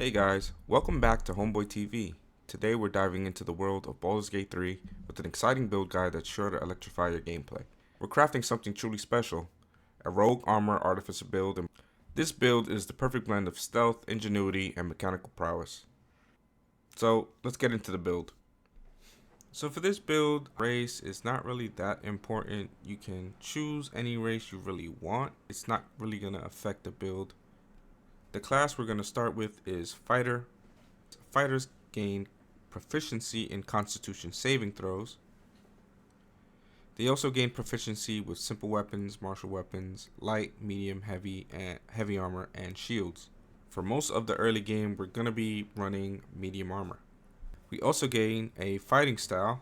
Hey guys, welcome back to Homeboy TV. Today we're diving into the world of Baldur's Gate 3 with an exciting build guide that's sure to electrify your gameplay. We're crafting something truly special, a rogue armor artificer build, and this build is the perfect blend of stealth, ingenuity, and mechanical prowess. So let's get into the build. So for this build, race is not really that important. You can choose any race you really want. It's not really going to affect the build. The class we're going to start with is Fighter. Fighters gain proficiency in Constitution saving throws. They also gain proficiency with simple weapons, martial weapons, light, medium, heavy, and heavy armor, and shields. For most of the early game, we're going to be running medium armor. We also gain a fighting style.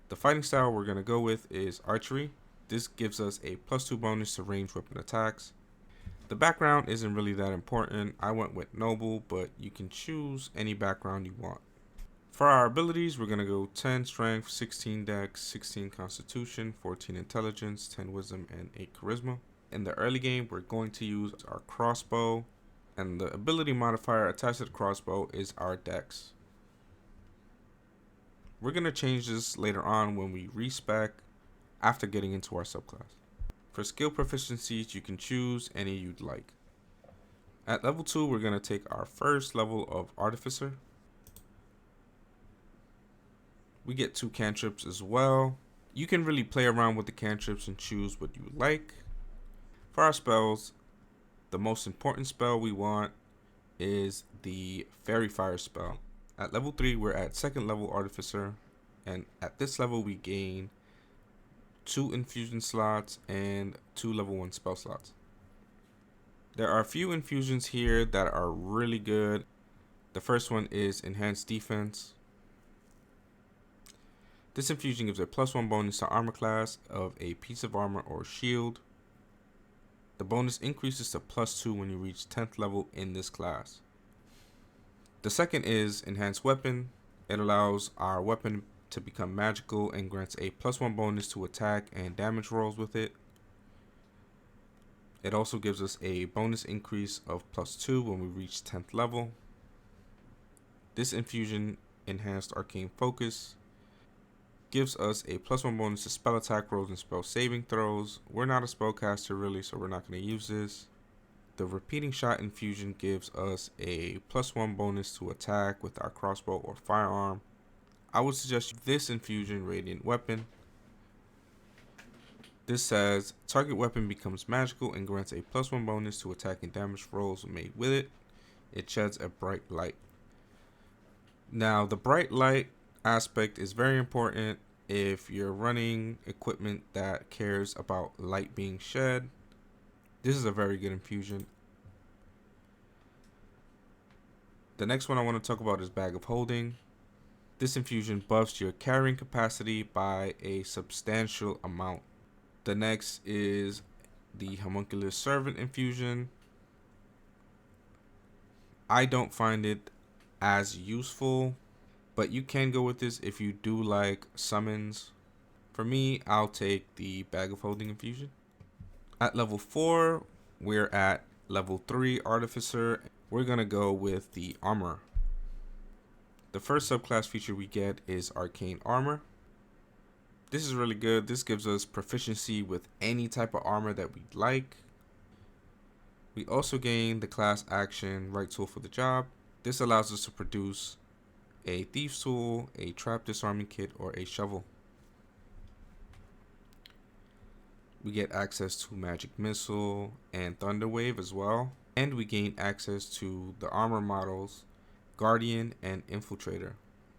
The fighting style we're going to go with is archery. This gives us a +2 bonus to ranged weapon attacks. The background isn't really that important. I went with noble, but you can choose any background you want. For our abilities, we're going to go 10 strength, 16 dex, 16 constitution, 14 intelligence, 10 wisdom, and 8 charisma. In the early game, we're going to use our crossbow, and the ability modifier attached to the crossbow is our dex. We're going to change this later on when we respec after getting into our subclass. For skill proficiencies, you can choose any you'd like. At level 2, we're going to take our first level of Artificer. We get 2 cantrips as well. You can really play around with the cantrips and choose what you like. For our spells, the most important spell we want is the Fairy Fire spell. At level 3, we're at 2nd level Artificer, and at this level we gain 2 infusion slots and 2 level 1 spell slots. There are a few infusions here that are really good. The first one is enhanced defense. This infusion gives a +1 bonus to armor class of a piece of armor or shield. The bonus increases to +2 when you reach 10th level in this class. The second is enhanced weapon. It allows our weapon to become magical and grants a +1 bonus to attack and damage rolls with it. It also gives us a bonus increase of +2 when we reach 10th level. This infusion, enhanced arcane focus, gives us a +1 bonus to spell attack rolls and spell saving throws. We're not a spellcaster really, so we're not going to use this. The repeating shot infusion gives us a +1 bonus to attack with our crossbow or firearm. I would suggest this infusion, Radiant Weapon. This says target weapon becomes magical and grants a +1 bonus to attack and damage rolls made with it. It sheds a bright light. Now, the bright light aspect is very important if you're running equipment that cares about light being shed. This is a very good infusion. The next one I want to talk about is Bag of Holding. This infusion buffs your carrying capacity by a substantial amount. The next is the Homunculus Servant infusion. I don't find it as useful, but you can go with this if you do like summons. For me, I'll take the Bag of Holding infusion. At level 4, we're at level 3 Artificer. We're going to go with the Armor. The first subclass feature we get is Arcane Armor. This is really good. This gives us proficiency with any type of armor that we'd like. We also gain the class action Right Tool for the Job. This allows us to produce a Thief's Tool, a Trap Disarming Kit, or a Shovel. We get access to Magic Missile and Thunder Wave as well. And we gain access to the armor models Guardian and Infiltrator.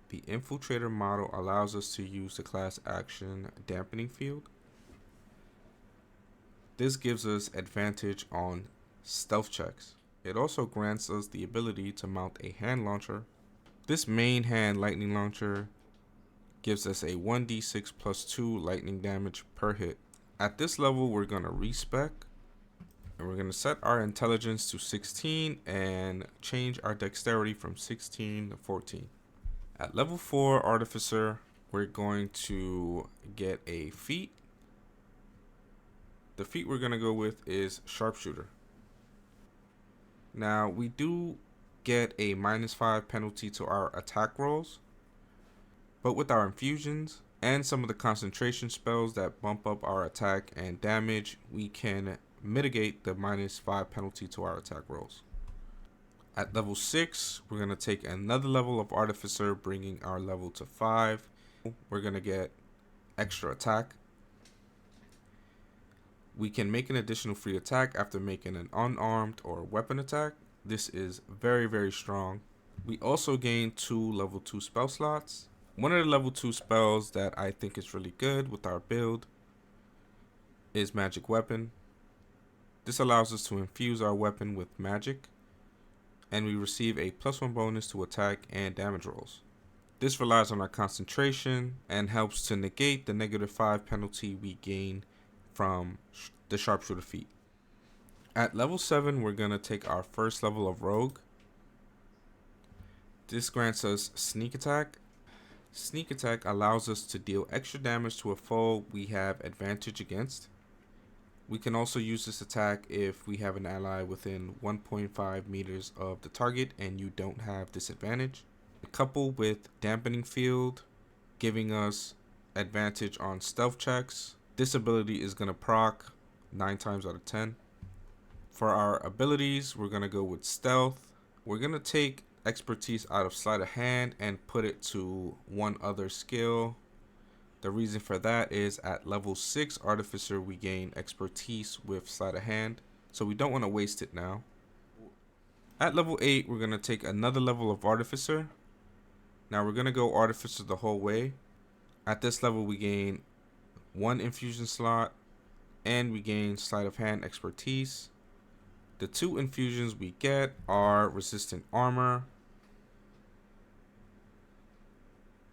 The Infiltrator model allows us to use the class action Dampening Field. This gives us advantage on stealth checks. It also grants us the ability to mount a hand launcher. This main hand lightning launcher gives us a 1d6 +2 lightning damage per hit. At this level, we're going to respec. And we're going to set our intelligence to 16 and change our dexterity from 16 to 14. At level 4 Artificer, we're going to get a feat. The feat we're going to go with is Sharpshooter. Now, we do get a -5 penalty to our attack rolls. But with our infusions and some of the concentration spells that bump up our attack and damage, we can mitigate the -5 penalty to our attack rolls. At level 6, we're going to take another level of Artificer, bringing our level to 5. We're going to get extra attack. We can make an additional free attack after making an unarmed or weapon attack. This is very, very strong. We also gain 2 level 2 spell slots. One of the level 2 spells that I think is really good with our build is Magic Weapon. This allows us to infuse our weapon with magic, and we receive a +1 bonus to attack and damage rolls. This relies on our concentration and helps to negate the -5 penalty we gain from the sharpshooter feat. At level 7, we're going to take our first level of Rogue. This grants us Sneak Attack. Sneak Attack allows us to deal extra damage to a foe we have advantage against. We can also use this attack if we have an ally within 1.5 meters of the target and you don't have disadvantage. Coupled with Dampening Field, giving us advantage on stealth checks. This ability is going to proc 9 times out of 10. For our abilities, we're going to go with Stealth. We're going to take Expertise out of Sleight of Hand and put it to one other skill. The reason for that is at level 6 Artificer, we gain Expertise with Sleight of Hand, so we don't want to waste it now. At level 8, we're going to take another level of Artificer. Now we're going to go Artificer the whole way. At this level, we gain 1 infusion slot, and we gain Sleight of Hand Expertise. The 2 infusions we get are Resistant Armor.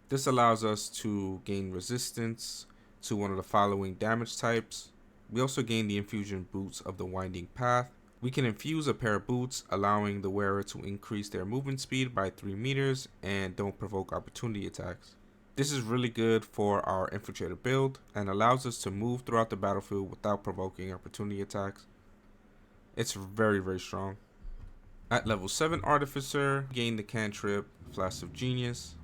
This allows us to gain resistance to one of the following damage types. We also gain the infusion Boots of the Winding Path. We can infuse a pair of boots, allowing the wearer to increase their movement speed by 3 meters and don't provoke opportunity attacks. This is really good for our Infiltrator build and allows us to move throughout the battlefield without provoking opportunity attacks. It's very, very strong. At level 7 Artificer, gain the cantrip Flash of Genius.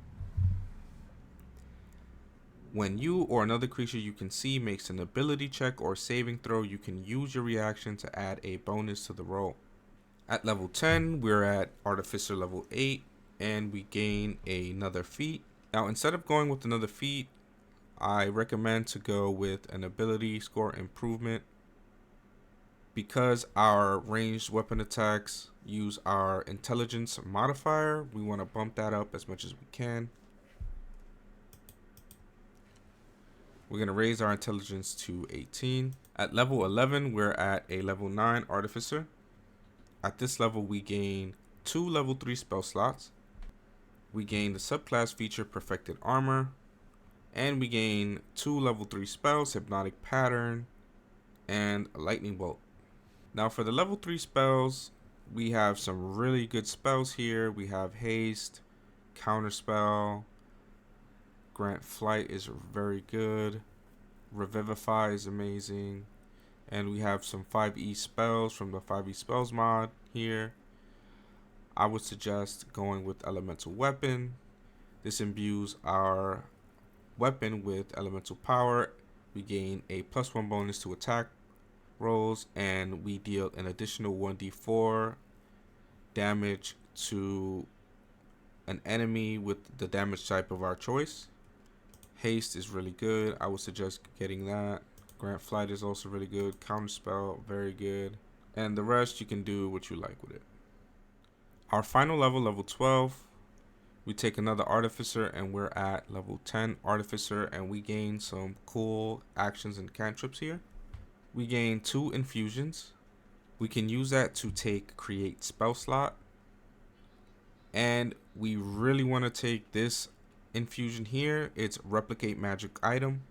When you or another creature you can see makes an ability check or saving throw, you can use your reaction to add a bonus to the roll. At level 10, we're at Artificer level 8, and we gain another feat. Now, instead of going with another feat, I recommend to go with an ability score improvement. Because our ranged weapon attacks use our intelligence modifier, we want to bump that up as much as we can. We're going to raise our intelligence to 18. At level 11, we're at a level 9 Artificer. At this level, we gain 2 level 3 spell slots. We gain the subclass feature Perfected Armor. And we gain 2 level 3 spells, Hypnotic Pattern and Lightning Bolt. Now for the level 3 spells, we have some really good spells here. We have Haste, Counterspell, Grant Flight is very good, Revivify is amazing, and we have some 5e spells from the 5e spells mod here. I would suggest going with Elemental Weapon. This imbues our weapon with elemental power. We gain a +1 bonus to attack rolls, and we deal an additional 1d4 damage to an enemy with the damage type of our choice. Haste is really good. I would suggest getting that. Grant Flight is also really good. Counterspell, very good. And the rest, you can do what you like with it. Our final level, level 12, we take another Artificer, and we're at level 10 Artificer, and we gain some cool actions and cantrips here. We gain 2 infusions. We can use that to take Create Spell Slot. And we really want to take this infusion here. It's Replicate Magic Item.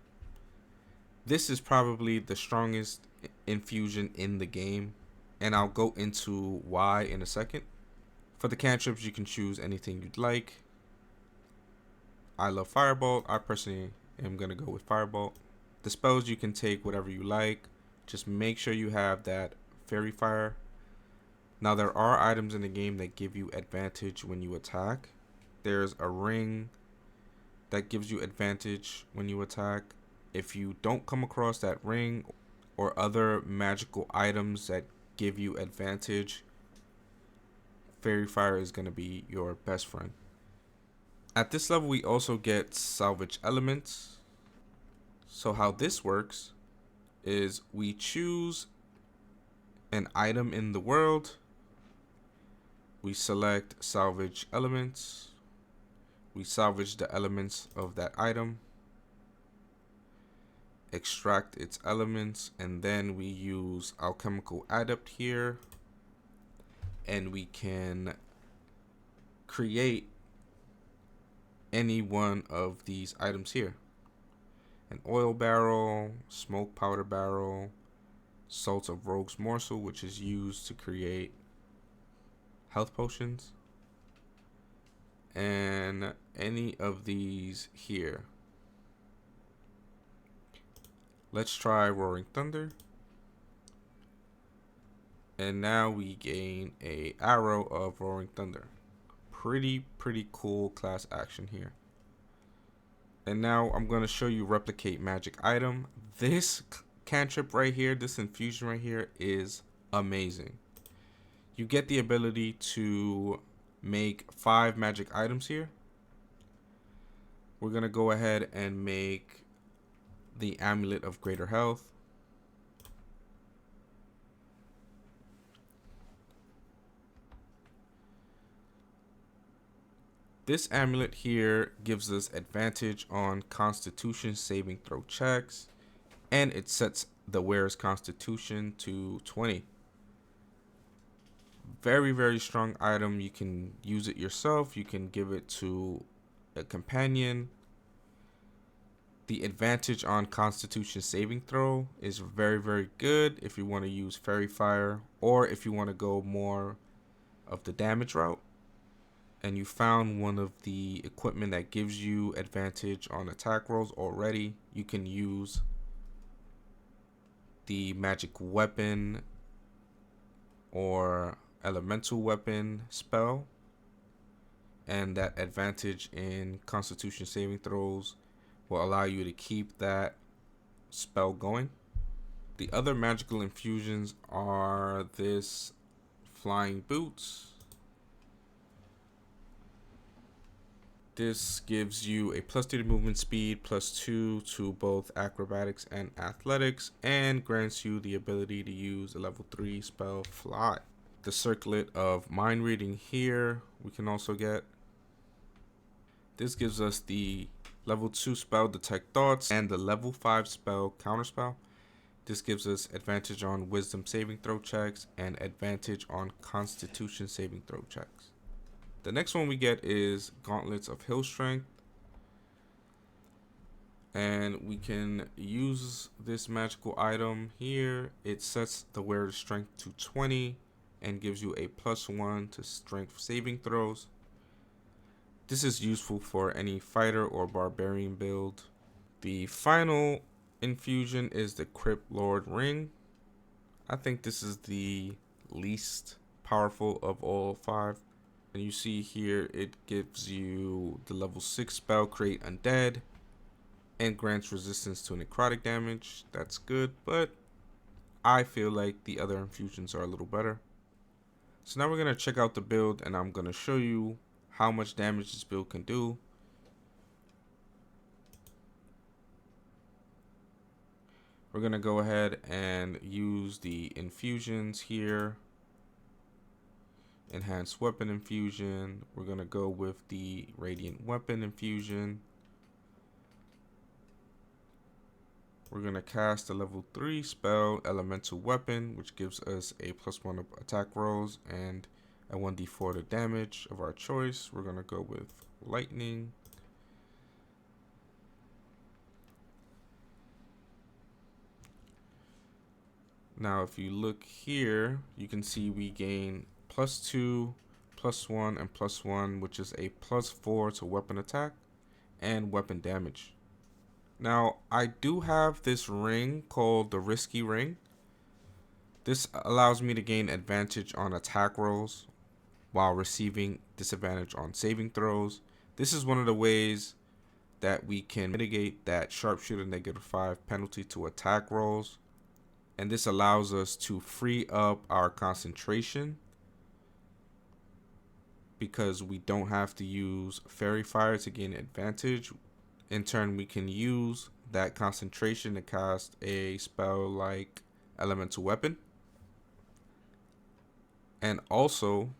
This is probably the strongest infusion in the game, and I'll go into why in a second. For the cantrips, you can choose anything you'd like. I love Firebolt. I personally am going to go with Firebolt. The spells, you can take whatever you like. Just make sure you have that Fairy Fire. Now there are items in the game that give you advantage when you attack. There's a ring that gives you advantage when you attack. If you don't come across that ring or other magical items that give you advantage, Fairy Fire is going to be your best friend. At this level, we also get salvage elements. So how this works is we choose an item in the world. We select salvage elements. We salvage the elements of that item, extract its elements, and then we use alchemical adept here, and we can create any one of these items here. An oil barrel, smoke powder barrel, salt of rogue's morsel, which is used to create health potions, and any of these here. Let's try Roaring Thunder. And now we gain a arrow of Roaring Thunder. Pretty cool class action here. And now I'm going to show you replicate magic item. This cantrip right here, this infusion right here is amazing. You get the ability to make 5 magic items here. We're going to go ahead and make the Amulet of Greater Health. This amulet here gives us advantage on Constitution saving throw checks, and it sets the wearer's Constitution to 20. Very strong item. You can use it yourself. You can give it to a companion. The advantage on Constitution saving throw is very good if you want to use Fairy Fire, or if you want to go more of the damage route and you found one of the equipment that gives you advantage on attack rolls already, you can use the magic weapon or elemental weapon spell, and that advantage in Constitution saving throws will allow you to keep that spell going. The other magical infusions are this flying boots. This gives you a +2 to movement speed, +2 to both acrobatics and athletics, and grants you the ability to use a level 3 spell, Fly. The circlet of mind reading here we can also get. This gives us the level 2 spell, Detect Thoughts, and the level 5 spell, Counterspell. This gives us advantage on wisdom saving throw checks and advantage on constitution saving throw checks. The next one we get is Gauntlets of Hill Strength. And we can use this magical item here. It sets the wearer's strength to 20 and gives you a +1 to strength saving throws. This is useful for any fighter or barbarian build. The final infusion is the Crypt Lord Ring. I think this is the least powerful of all 5. And you see here it gives you the level 6 spell, Create Undead, and grants resistance to necrotic damage. That's good, but I feel like the other infusions are a little better. So now we're going to check out the build, and I'm going to show you how much damage this build can do. We're going to go ahead and use the infusions here. Enhanced weapon infusion. We're going to go with the radiant weapon infusion. We're going to cast a level 3 spell, elemental weapon, which gives us a +1 of attack rolls and a 1d4 to damage of our choice. We're going to go with lightning. Now if you look here, you can see we gain +2, +1, and +1, which is a +4 to weapon attack and weapon damage. Now I do have this ring called the Risky Ring. This allows me to gain advantage on attack rolls while receiving disadvantage on saving throws. This is one of the ways that we can mitigate that sharpshooter -5 penalty to attack rolls. And this allows us to free up our concentration because we don't have to use fairy fire to gain advantage. In turn, we can use that concentration to cast a spell like elemental weapon. And also,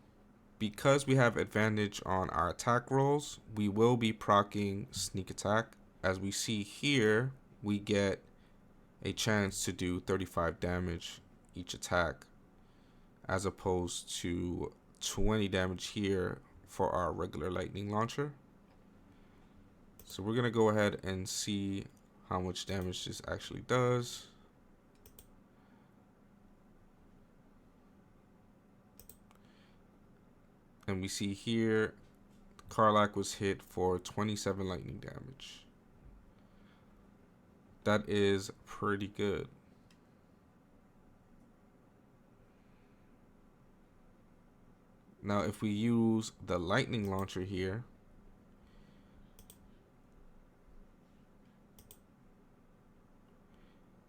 because we have advantage on our attack rolls, we will be proccing sneak attack. As we see here, we get a chance to do 35 damage each attack, as opposed to 20 damage here for our regular lightning launcher. So we're gonna go ahead and see how much damage this actually does. And we see here, Karlach was hit for 27 lightning damage. That is pretty good. Now, if we use the lightning launcher here,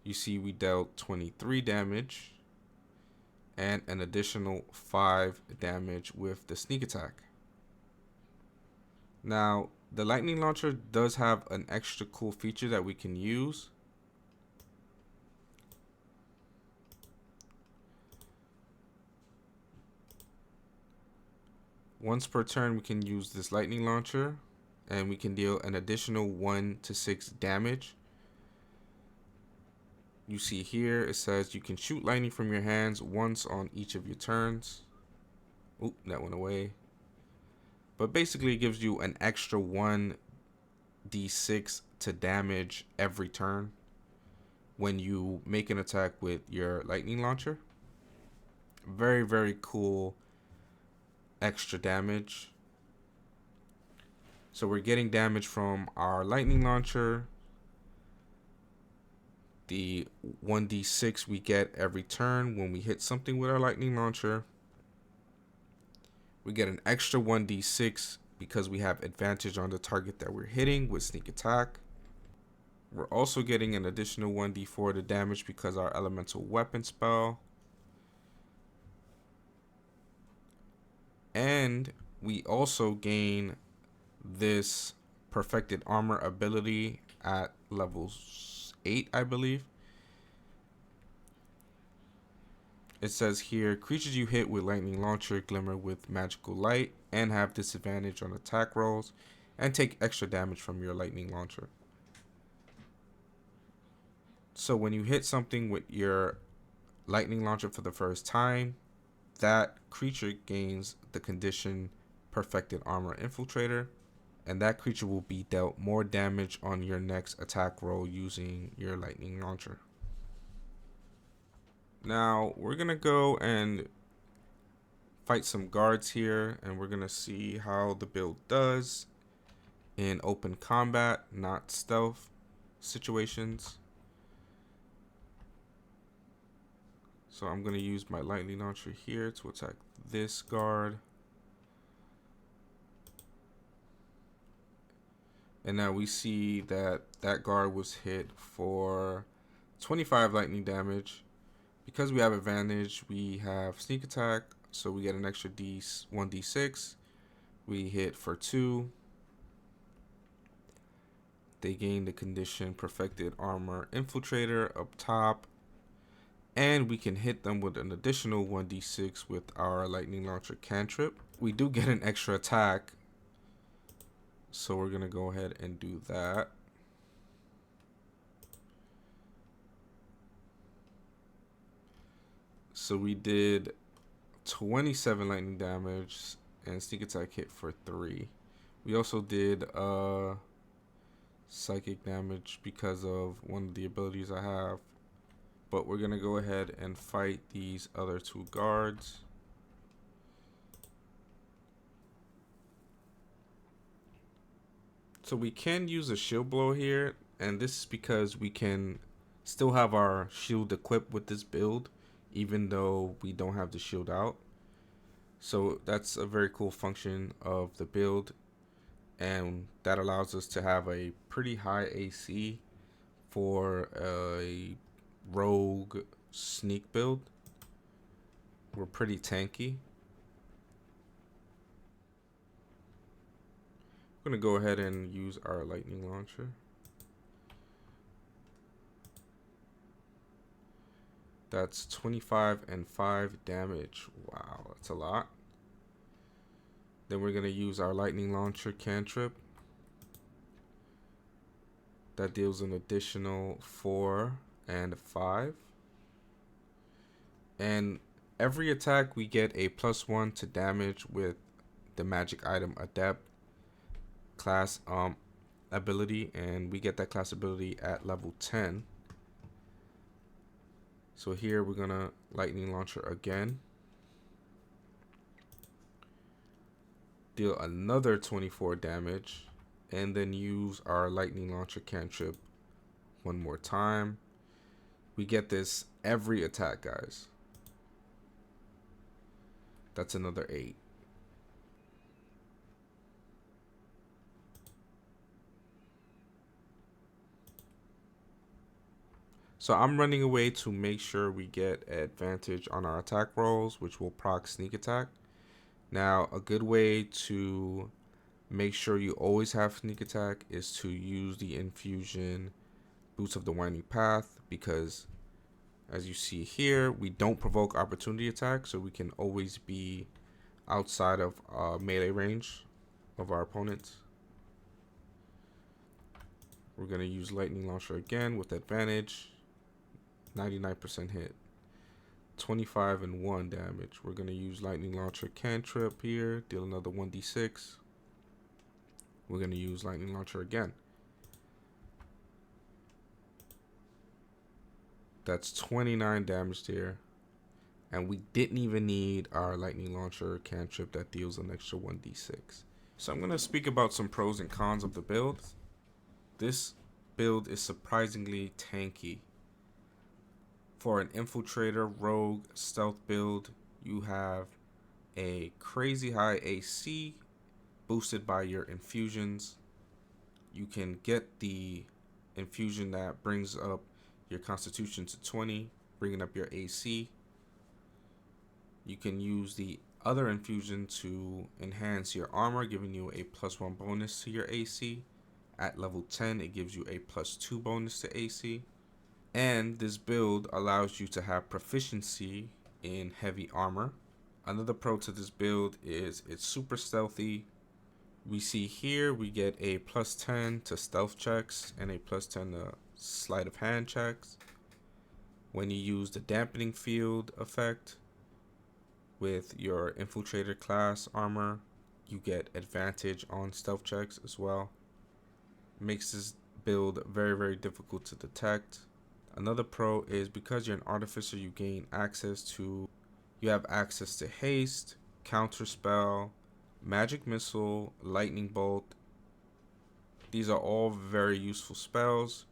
you see we dealt 23 damage and an additional 5 damage with the sneak attack. Now, the lightning launcher does have an extra cool feature that we can use. Once per turn, we can use this lightning launcher and we can deal an additional 1 to 6 damage. You see here, it says you can shoot lightning from your hands once on each of your turns. Oop, that went away. But basically, it gives you an extra 1d6 to damage every turn when you make an attack with your lightning launcher. Very, very cool extra damage. So we're getting damage from our lightning launcher. The 1d6 we get every turn when we hit something with our lightning launcher. We get an extra 1d6 because we have advantage on the target that we're hitting with sneak attack. We're also getting an additional 1d4 to damage because our elemental weapon spell. And we also gain this perfected armor ability at levels 8, I believe. It says here, creatures you hit with lightning launcher glimmer with magical light and have disadvantage on attack rolls and take extra damage from your lightning launcher. So when you hit something with your lightning launcher for the first time, that creature gains the condition perfected armor infiltrator, and that creature will be dealt more damage on your next attack roll using your lightning launcher. Now we're gonna go and fight some guards here, and we're gonna see how the build does in open combat, not stealth situations. So I'm gonna use my lightning launcher here to attack this guard. And now we see that that guard was hit for 25 lightning damage. Because we have advantage, we have sneak attack, so we get an extra 1d6. We hit for 2. They gain the condition perfected armor infiltrator up top. And we can hit them with an additional 1d6 with our lightning launcher cantrip. We do get an extra attack, so we're going to go ahead and do that. So we did 27 lightning damage and sneak attack hit for 3. We also did psychic damage because of one of the abilities I have. But we're going to go ahead and fight these other 2 guards. So we can use a shield blow here, and this is because we can still have our shield equipped with this build, even though we don't have the shield out. So that's a very cool function of the build, and that allows us to have a pretty high AC for a rogue sneak build. We're pretty tanky. I'm going to go ahead and use our lightning launcher. That's 25 and 5 damage. Wow, that's a lot. Then we're going to use our lightning launcher cantrip. That deals an additional 4 and 5. And every attack we get a +1 to damage with the magic item Adept class ability, and we get that class ability at level 10. So here we're gonna lightning launcher again, deal another 24 damage, and then use our lightning launcher cantrip one more time. We get this every attack, guys. That's another 8. So I'm running away to make sure we get advantage on our attack rolls, which will proc sneak attack. Now, a good way to make sure you always have sneak attack is to use the infusion Boots of the Winding Path, because as you see here, we don't provoke opportunity attack, so we can always be outside of melee range of our opponents. We're going to use lightning launcher again with advantage. 99% hit, 25 and 1 damage. We're going to use lightning launcher cantrip here, deal another 1d6. We're going to use lightning launcher again. That's 29 damage there, and we didn't even need our lightning launcher cantrip that deals an extra 1d6. So I'm going to speak about some pros and cons of the build. This build is surprisingly tanky. For an infiltrator, rogue, stealth build, you have a crazy high AC boosted by your infusions. You can get the infusion that brings up your constitution to 20, bringing up your AC. You can use the other infusion to enhance your armor, giving you a +1 bonus to your AC. At level 10, it gives you a +2 bonus to AC. And this build allows you to have proficiency in heavy armor. Another pro to this build is it's super stealthy. We see here we get a +10 to stealth checks and a +10 to sleight of hand checks. When you use the dampening field effect with your infiltrator class armor, you get advantage on stealth checks as well. Makes this build very, very difficult to detect. Another pro is because you're an artificer, you have access to haste, counter spell, magic missile, lightning bolt. These are all very useful spells.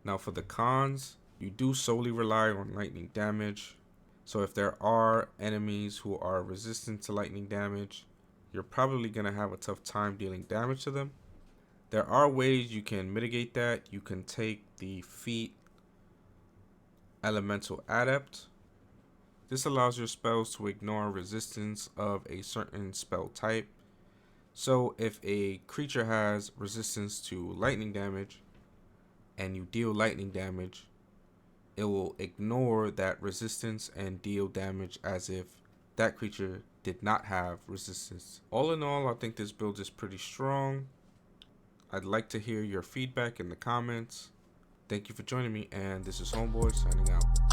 Now for the cons, you do solely rely on lightning damage. So if there are enemies who are resistant to lightning damage, you're probably going to have a tough time dealing damage to them. There are ways you can mitigate that. You can take the feat Elemental Adept. This allows your spells to ignore resistance of a certain spell type. So if a creature has resistance to lightning damage and you deal lightning damage, it will ignore that resistance and deal damage as if that creature did not have resistance. All in all, I think this build is pretty strong. I'd like to hear your feedback in the comments. Thank you for joining me, and this is Homeboy signing out.